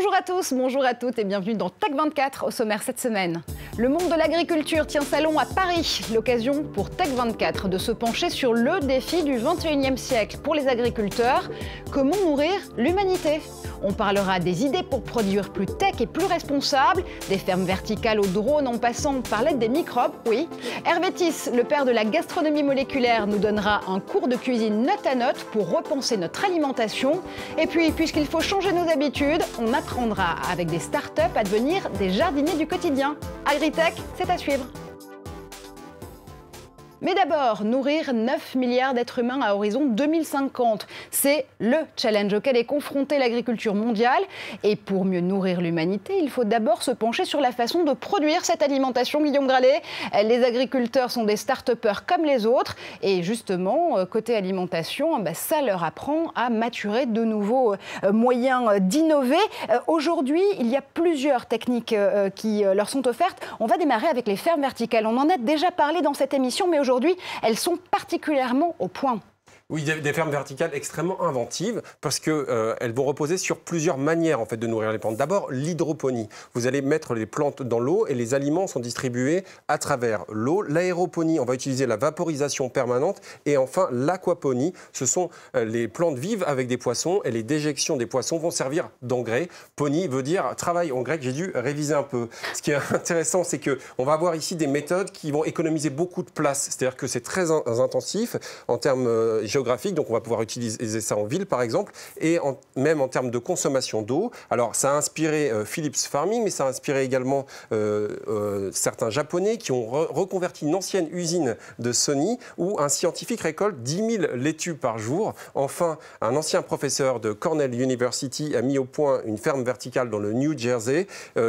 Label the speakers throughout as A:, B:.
A: Bonjour à tous, bonjour à toutes et bienvenue dans Tech24 au sommaire cette semaine. Le monde de l'agriculture tient salon à Paris. L'occasion pour Tech24 de se pencher sur le défi du 21e siècle pour les agriculteurs. Comment nourrir l'humanité ? On parlera des idées pour produire plus tech et plus responsable, des fermes verticales aux drones en passant par l'aide des microbes, oui. Hervé Thiss, le père de la gastronomie moléculaire, nous donnera un cours de cuisine note à note pour repenser notre alimentation. Et puis, puisqu'il faut changer nos habitudes, on apprendra avec des startups à devenir des jardiniers du quotidien. Agritech, c'est à suivre. Mais d'abord, nourrir 9 milliards d'êtres humains à horizon 2050. C'est le challenge auquel est confrontée l'agriculture mondiale. Et pour mieux nourrir l'humanité, il faut d'abord se pencher sur la façon de produire cette alimentation. Guillaume Gralet, les agriculteurs sont des start-upers comme les autres. Et justement, côté alimentation, ça leur apprend à maturer de nouveaux moyens d'innover. Aujourd'hui, il y a plusieurs techniques qui leur sont offertes. On va démarrer avec les fermes verticales. On en a déjà parlé dans cette émission, mais aujourd'hui, elles sont particulièrement au point.
B: Oui, des fermes verticales extrêmement inventives parce qu'elles vont reposer sur plusieurs manières en fait, de nourrir les plantes. D'abord, l'hydroponie. Vous allez mettre les plantes dans l'eau et les aliments sont distribués à travers l'eau. L'aéroponie, on va utiliser la vaporisation permanente. Et enfin, l'aquaponie, ce sont les plantes vives avec des poissons et les déjections des poissons vont servir d'engrais. Ponie veut dire travail en grec, j'ai dû réviser un peu. Ce qui est intéressant, c'est qu'on va avoir ici des méthodes qui vont économiser beaucoup de place. C'est-à-dire que c'est très intensif en termes géographiques, donc on va pouvoir utiliser ça en ville par exemple, et même en termes de consommation d'eau. Alors ça a inspiré Philips Farming, mais ça a inspiré également certains Japonais qui ont reconverti une ancienne usine de Sony où un scientifique récolte 10 000 laitues par jour. Enfin, un ancien professeur de Cornell University a mis au point une ferme verticale dans le New Jersey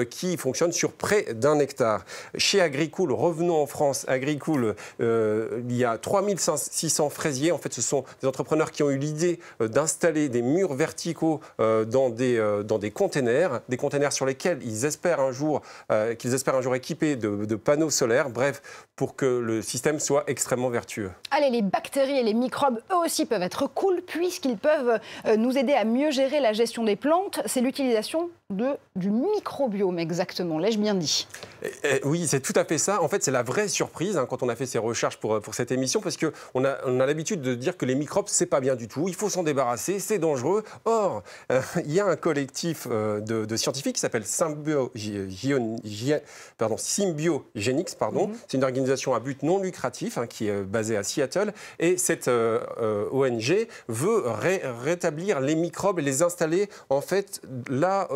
B: qui fonctionne sur près d'1 hectare. Chez Agricool, revenons en France, Agricool, il y a 3600 fraisiers. En fait, ce sont des entrepreneurs qui ont eu l'idée d'installer des murs verticaux dans des containers sur lesquels ils espèrent un jour équipés de panneaux solaires, bref, pour que le système soit extrêmement vertueux.
A: Allez, les bactéries et les microbes, eux aussi, peuvent être cool puisqu'ils peuvent nous aider à mieux gérer la gestion des plantes. C'est l'utilisation du microbiome, exactement. L'ai-je bien dit ?
B: Oui, c'est tout à fait ça. En fait, c'est la vraie surprise quand on a fait ces recherches pour cette émission, parce qu'on a l'habitude de dire que les microbes, c'est pas bien du tout, il faut s'en débarrasser, c'est dangereux. Or, il y a un collectif de scientifiques qui s'appelle Symbiogenics. C'est une organisation à but non lucratif qui est basée à Seattle. Et cette ONG veut rétablir les microbes et les installer en fait là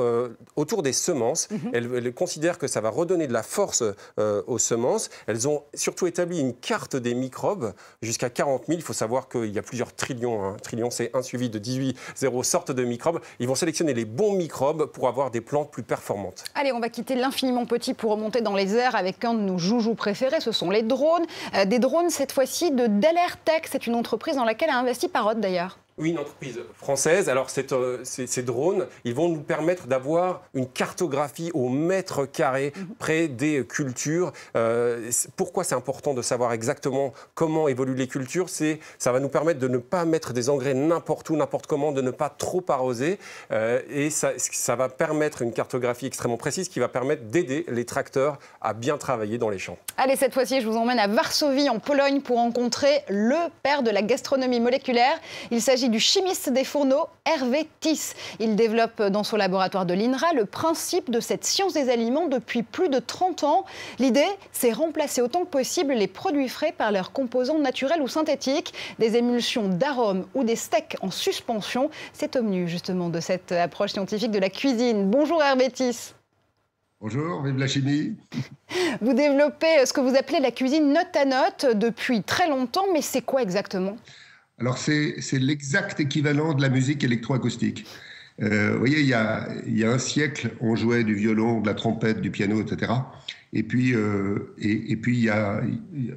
B: autour des semences. Elle considère que ça va redonner de la force aux semences. Elles ont surtout établi une carte des microbes jusqu'à 40 000. Il faut savoir qu'il y a plusieurs trillions. Un trillion, c'est un suivi de 18 zéros sortes de microbes. Ils vont sélectionner les bons microbes pour avoir des plantes plus performantes.
A: Allez, on va quitter l'infiniment petit pour remonter dans les airs avec un de nos joujoux préférés. Ce sont les drones. Des drones, cette fois-ci, de Delertech. C'est une entreprise dans laquelle a investi Parrot, d'ailleurs.
B: Oui, une entreprise française. Alors, ces drones, ils vont nous permettre d'avoir une cartographie au mètre carré près des cultures. Pourquoi c'est important de savoir exactement comment évoluent les cultures ? Ça va nous permettre de ne pas mettre des engrais n'importe où, n'importe comment, de ne pas trop arroser. Et ça va permettre une cartographie extrêmement précise qui va permettre d'aider les tracteurs à bien travailler dans les champs.
A: Allez, cette fois-ci, je vous emmène à Varsovie, en Pologne, pour rencontrer le père de la gastronomie moléculaire. Il s'agit du chimiste des fourneaux, Hervé Thiss. Il développe dans son laboratoire de l'INRA le principe de cette science des aliments depuis plus de 30 ans. L'idée, c'est remplacer autant que possible les produits frais par leurs composants naturels ou synthétiques, des émulsions d'arômes ou des steaks en suspension. C'est au menu justement de cette approche scientifique de la cuisine. Bonjour Hervé Thiss.
C: Bonjour, vive la chimie.
A: Vous développez ce que vous appelez la cuisine note à note depuis très longtemps, mais c'est quoi exactement ?
C: Alors, c'est l'exact équivalent de la musique électroacoustique. Vous voyez, il y a un siècle, on jouait du violon, de la trompette, du piano, etc. Et puis,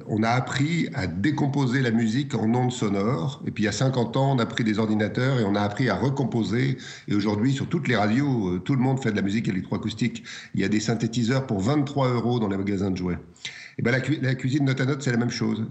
C: on a appris à décomposer la musique en ondes sonores. Et puis, il y a 50 ans, on a pris des ordinateurs et on a appris à recomposer. Et aujourd'hui, sur toutes les radios, tout le monde fait de la musique électroacoustique. Il y a des synthétiseurs pour 23 € dans les magasins de jouets. Et ben la cuisine note à note, c'est la même chose.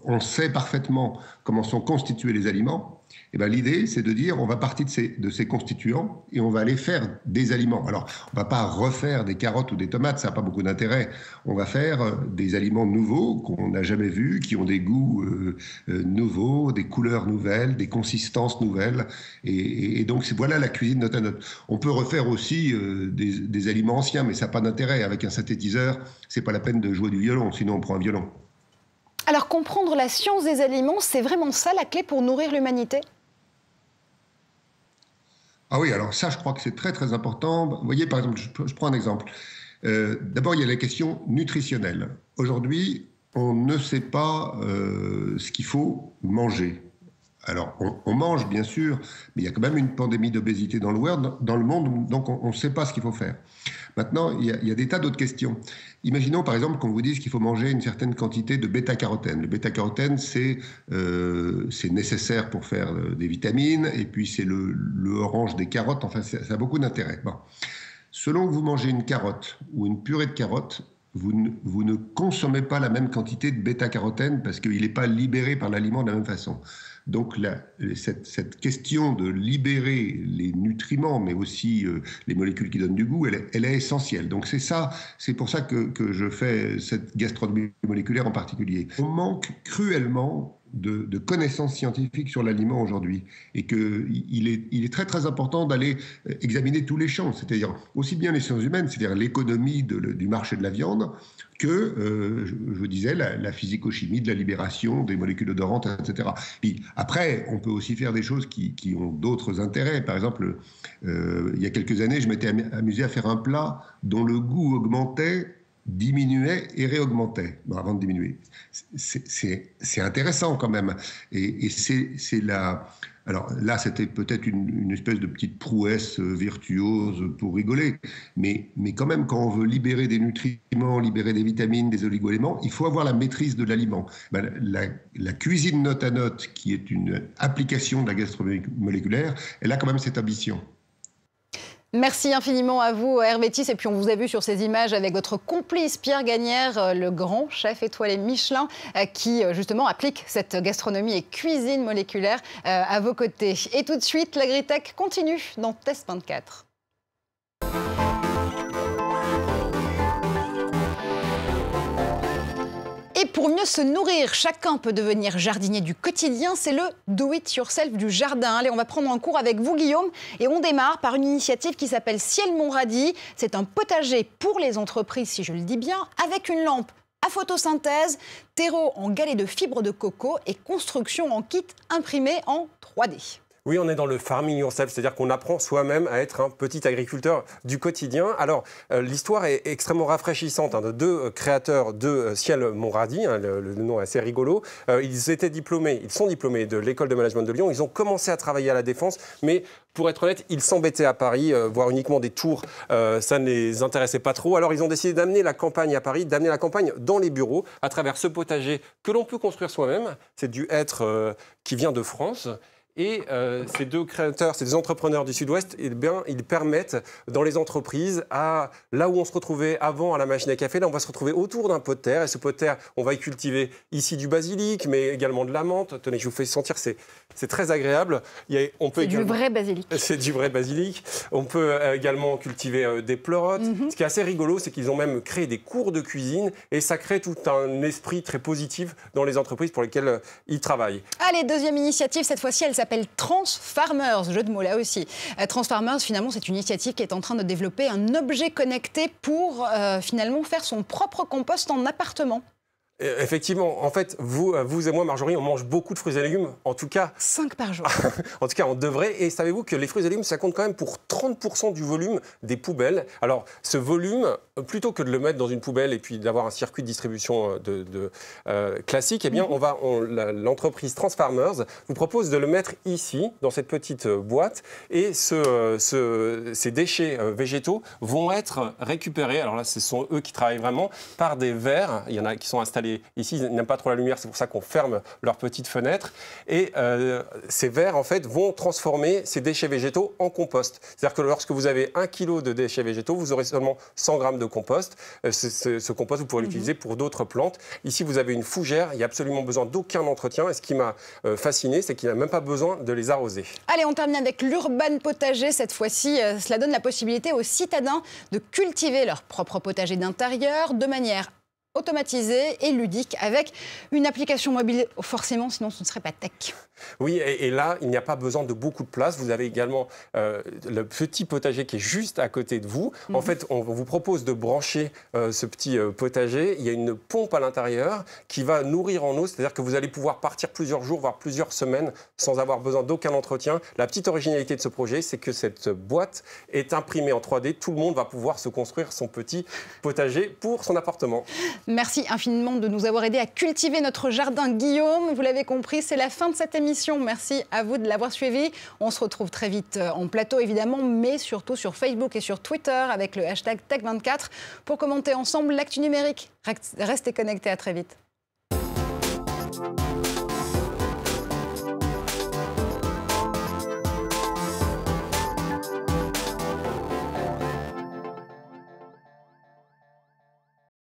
C: On sait parfaitement comment sont constitués les aliments. Eh ben, l'idée, c'est de dire on va partir de ces constituants et on va aller faire des aliments. Alors, on ne va pas refaire des carottes ou des tomates, ça n'a pas beaucoup d'intérêt. On va faire des aliments nouveaux qu'on n'a jamais vus, qui ont des goûts nouveaux, des couleurs nouvelles, des consistances nouvelles. Et donc, voilà la cuisine note à note. On peut refaire aussi des aliments anciens, mais ça n'a pas d'intérêt. Avec un synthétiseur, ce n'est pas la peine de jouer du violon, sinon on prend un violon.
A: Alors, comprendre la science des aliments, c'est vraiment ça la clé pour nourrir l'humanité ?
C: Ah oui, alors ça, je crois que c'est très très important. Vous voyez, par exemple, je prends un exemple. D'abord, il y a la question nutritionnelle. Aujourd'hui, on ne sait pas ce qu'il faut manger. Alors, on mange, bien sûr, mais il y a quand même une pandémie d'obésité dans le monde, donc on ne sait pas ce qu'il faut faire. Maintenant, il y a des tas d'autres questions. Imaginons, par exemple, qu'on vous dise qu'il faut manger une certaine quantité de bêta-carotène. Le bêta-carotène, c'est nécessaire pour faire des vitamines, et puis c'est le orange des carottes, enfin, ça a beaucoup d'intérêt. Bon. Selon que vous mangez une carotte ou une purée de carottes, vous ne consommez pas la même quantité de bêta-carotène parce qu'il n'est pas libéré par l'aliment de la même façon. Donc cette question de libérer les nutriments, mais aussi les molécules qui donnent du goût, elle est essentielle. Donc c'est pour ça que je fais cette gastronomie moléculaire en particulier. On manque cruellement de connaissances scientifiques sur l'aliment aujourd'hui, et qu'il est très très important d'aller examiner tous les champs, c'est-à-dire aussi bien les sciences humaines, c'est-à-dire l'économie du marché de la viande, que, je vous disais, la physico-chimie de la libération des molécules odorantes, etc. Puis après, on peut aussi faire des choses qui ont d'autres intérêts. Par exemple, il y a quelques années, je m'étais amusé à faire un plat dont le goût augmentait, diminuait et réaugmentait avant de diminuer. C'est intéressant quand même. Et c'est la... Alors là, c'était peut-être une espèce de petite prouesse virtuose pour rigoler, mais quand même, quand on veut libérer des nutriments, libérer des vitamines, des oligo-éléments, il faut avoir la maîtrise de l'aliment. Ben, la cuisine note à note, qui est une application de la gastronomie moléculaire, elle a quand même cette ambition.
A: Merci infiniment à vous, Hervé Thys. Et puis on vous a vu sur ces images avec votre complice Pierre Gagnère, le grand chef étoilé Michelin, qui justement applique cette gastronomie et cuisine moléculaire à vos côtés. Et tout de suite, l'Agritech continue dans Test 24. Et pour mieux se nourrir, chacun peut devenir jardinier du quotidien. C'est le do-it-yourself du jardin. Allez, on va prendre un cours avec vous, Guillaume. Et on démarre par une initiative qui s'appelle Ciel Montradi. C'est un potager pour les entreprises, si je le dis bien, avec une lampe à photosynthèse, terreau en galets de fibres de coco et construction en kit imprimé en 3D.
B: Oui, on est dans le farming yourself, c'est-à-dire qu'on apprend soi-même à être un petit agriculteur du quotidien. Alors, l'histoire est extrêmement rafraîchissante de deux créateurs de Ciel Montradi, le nom est assez rigolo. Ils sont diplômés de l'école de management de Lyon. Ils ont commencé à travailler à la Défense, mais pour être honnête, ils s'embêtaient à Paris, voir uniquement des tours, ça ne les intéressait pas trop. Alors, ils ont décidé d'amener la campagne à Paris, d'amener la campagne dans les bureaux, à travers ce potager que l'on peut construire soi-même. C'est du hêtre qui vient de France. Et ces deux créateurs, ces deux entrepreneurs du Sud-Ouest, eh bien, ils permettent dans les entreprises, là où on se retrouvait avant à la machine à café, là on va se retrouver autour d'un pot de terre. Et ce pot de terre, on va y cultiver ici du basilic, mais également de la menthe. Tenez, je vous fais sentir, c'est très agréable.
A: C'est du vrai basilic.
B: C'est du vrai basilic. On peut également cultiver des pleurotes. Ce qui est assez rigolo, c'est qu'ils ont même créé des cours de cuisine et ça crée tout un esprit très positif dans les entreprises pour lesquelles ils travaillent.
A: Allez, deuxième initiative, cette fois-ci, elle s'appelle Transfarmers, jeu de mots là aussi. Transfarmers, finalement, c'est une initiative qui est en train de développer un objet connecté pour finalement faire son propre compost en appartement.
B: Effectivement, en fait, vous et moi, Marjorie, on mange beaucoup de fruits et légumes, en tout cas...
A: 5 par jour.
B: En tout cas, on devrait. Et savez-vous que les fruits et légumes, ça compte quand même pour 30% du volume des poubelles. Alors, ce volume, plutôt que de le mettre dans une poubelle et puis d'avoir un circuit de distribution classique, eh bien, l'entreprise Transfarmers vous propose de le mettre ici, dans cette petite boîte. Et ces déchets végétaux vont être récupérés. Alors là, ce sont eux qui travaillent vraiment par des verres. Il y en a qui sont installés ici, ils n'aiment pas trop la lumière, c'est pour ça qu'on ferme leurs petites fenêtres. Et ces verres, en fait, vont transformer ces déchets végétaux en compost. C'est-à-dire que lorsque vous avez 1 kg de déchets végétaux, vous aurez seulement 100 grammes de compost. Ce compost, vous pourrez l'utiliser pour d'autres plantes. Ici, vous avez une fougère. Il n'y a absolument besoin d'aucun entretien. Et ce qui m'a fasciné, c'est qu'il n'a même pas besoin de les arroser.
A: Allez, on termine avec l'urban potager. Cette fois-ci, cela donne la possibilité aux citadins de cultiver leur propre potager d'intérieur de manière automatisée et ludique avec une application mobile, forcément, sinon ce ne serait pas tech.
B: Oui, et là, il n'y a pas besoin de beaucoup de place. Vous avez également le petit potager qui est juste à côté de vous. En fait, on vous propose de brancher ce petit potager. Il y a une pompe à l'intérieur qui va nourrir en eau, c'est-à-dire que vous allez pouvoir partir plusieurs jours, voire plusieurs semaines sans avoir besoin d'aucun entretien. La petite originalité de ce projet, c'est que cette boîte est imprimée en 3D. Tout le monde va pouvoir se construire son petit potager pour son appartement.
A: Merci infiniment de nous avoir aidés à cultiver notre jardin, Guillaume. Vous l'avez compris, c'est la fin de cette émission. Merci à vous de l'avoir suivi. On se retrouve très vite en plateau, évidemment, mais surtout sur Facebook et sur Twitter avec le hashtag Tech24 pour commenter ensemble l'actu numérique. Restez connectés, à très vite.